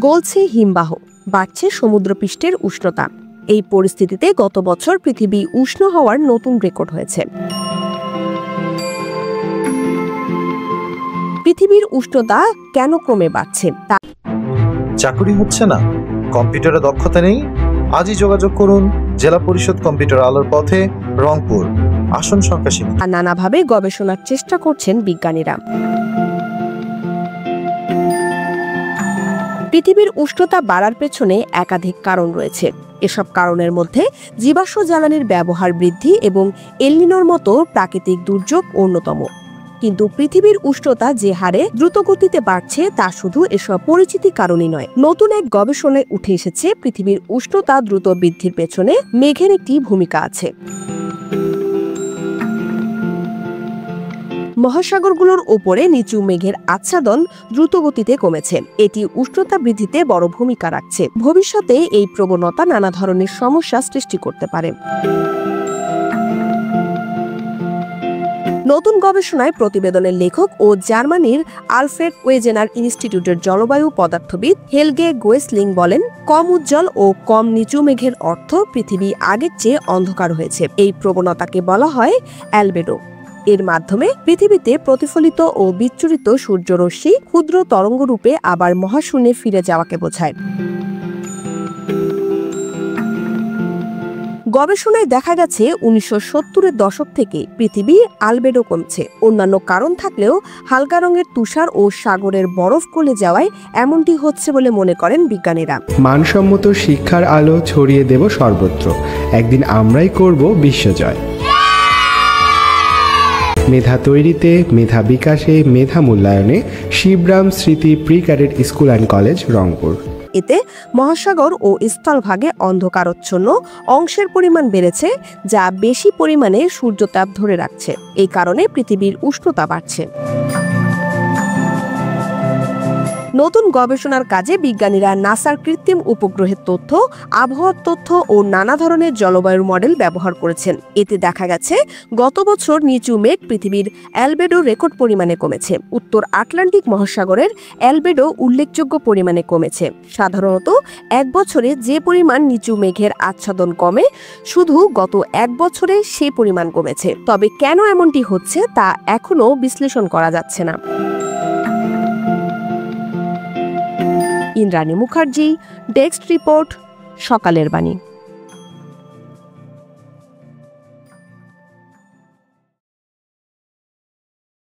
গলছে হিমবাহ, বাড়ছে সমুদ্রপৃষ্ঠের উষ্ণতা। এই পরিস্থিতিতে গত বছর পৃথিবী উষ্ণ হওয়ার নতুন রেকর্ড হয়েছে। পৃথিবীর উষ্ণতা কেন ক্রমে বাড়ছে? চাকরি হচ্ছে না, কম্পিউটারে দক্ষতা নেই? আজই যোগাযোগ করুন জেলা পরিষদ কম্পিউটার আলোর পথে, রংপুর। আসন সংখ্যা সীমিত। নানাভাবে গবেষণার চেষ্টা করছেন বিজ্ঞানীরা। পৃথিবীর উষ্ণতা বাড়ার পেছনে একাধিক কারণ রয়েছে। এসব কারণের মধ্যে জীবাশ্ম জ্বালানির ব্যবহার বৃদ্ধি এবং এল নিনোর মতো প্রাকৃতিক দুর্যোগ অন্যতম। কিন্তু পৃথিবীর উষ্ণতা যে হারে দ্রুতগতিতে বাড়ছে তা শুধু এসব পরিচিতি কারণই নয়। নতুন এক গবেষণায় উঠে এসেছে পৃথিবীর উষ্ণতা দ্রুত বৃদ্ধির পেছনে মেঘের একটি ভূমিকা আছে। মহাসাগরগুলোর উপরে নিচু মেঘের আচ্ছাদন দ্রুতগতিতে কমেছে। এটি উষ্ণতা বৃদ্ধিতে বড় ভূমিকা রাখছে। ভবিষ্যতে এই প্রবণতা নানা ধরনের সমস্যা সৃষ্টি করতে পারে। নতুন গবেষণায় প্রতিবেদনের লেখক ও জার্মানির আলফ্রেড ওয়েজেনার ইনস্টিটিউটের জলবায়ু পদার্থবিদ হেলগে গোয়েসলিং বলেন, কম উজ্জ্বল ও কম নিচু মেঘের অর্থ পৃথিবী আগের চেয়ে অন্ধকার হয়েছে। এই প্রবণতাকে বলা হয় অ্যালবেডো। এর মাধ্যমে পৃথিবীতে প্রতিফলিত ও বিচ্ছুরিত সূর্যরশ্মি ক্ষুদ্র তরঙ্গরূপে আবার মহাশূন্যে ফিরে যাওয়াকে বোঝায়। গবেষণায় দেখা গেছে 1970-এর দশক থেকে পৃথিবী আলবেডো কমছে। অন্যান্য কারণ থাকলেও হালকা রঙের তুষার ও সাগরের বরফ গলে যাওয়ায় এমনটি হচ্ছে বলে মনে করেন বিজ্ঞানীরা। মানসম্মত শিক্ষার আলো ছড়িয়ে দেব সর্বত্র। একদিন আমরাই করব বিশ্বজয়। মেধা তৈরিতে, মেধা বিকাশে, মেধা মূল্যায়নে শিবরাম স্মৃতি pre cadet school and college, Rangpur. এতে মহাসাগর ও স্থলভাগে অন্ধকারাচ্ছন্ন অংশের পরিমাণ বেড়েছে, যা বেশি পরিমাণে সূর্যতাপ ধরে রাখছে। এই কারণে পৃথিবীর উষ্ণতা বাড়ছে। নতুন গবেষণার কাজে বিজ্ঞানীরা নাসার কৃত্রিম উপগ্রহের তথ্য, আবহাওয়ার তথ্য ও নানা ধরনের জলবায়ুর মডেল ব্যবহার করেছেন। এতে দেখা গেছে গত বছর নিচু মেঘ পৃথিবীর অ্যালবেডো রেকর্ড পরিমাণে কমেছে। উত্তর আটলান্টিক মহাসাগরের অ্যালবেডো উল্লেখযোগ্য পরিমাণে কমেছে। সাধারণত এক বছরে যে পরিমাণ নিচু মেঘের আচ্ছাদন কমে, শুধু গত এক বছরে সেই পরিমাণ কমেছে। তবে কেন এমনটি হচ্ছে তা এখনো বিশ্লেষণ করা যাচ্ছে না। ইন্দ্রাণী মুখার্জি, ডেস্ক রিপোর্ট, সকালের বাণী।